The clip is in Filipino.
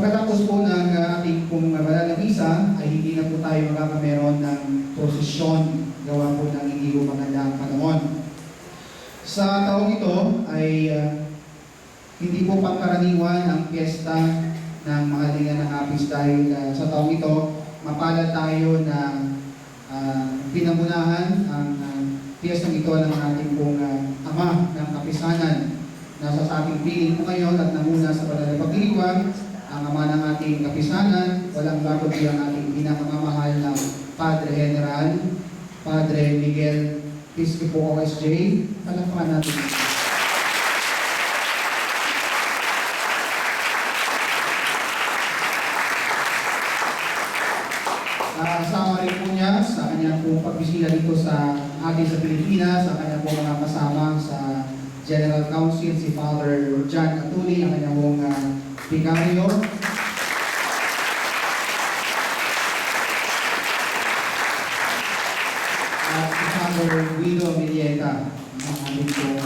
Pagkatapos po ng ating pong banal na misa, ay hindi na po tayo magkakameron ng prosesyon gawa po ng hindi po magandang panahon. Sa taong ito ay hindi po pangkaraniwan ang piyesta ng mga linga ng Apis dahil sa taong ito, mapalad tayo na pinangunahan ang piyestang ito ng ating pong ama ng kapisanan. Nasa sa ating piling po ngayon at namuna sa banal na pagdiriwang ang ama ng ating kapisanan, walang bago di ang ating pinakamamahal na Padre General, Padre Miguel Piscopo OSJ. Palakpakan natin. Kasama rin po niya sa kanyang pong pagbisita dito sa atin sa Pilipinas, sa kanyang pong mga kasama sa General Council, si Father John Atuli, ang kanyang pong Vicario. At si Father Guido Milieta, ang aming pong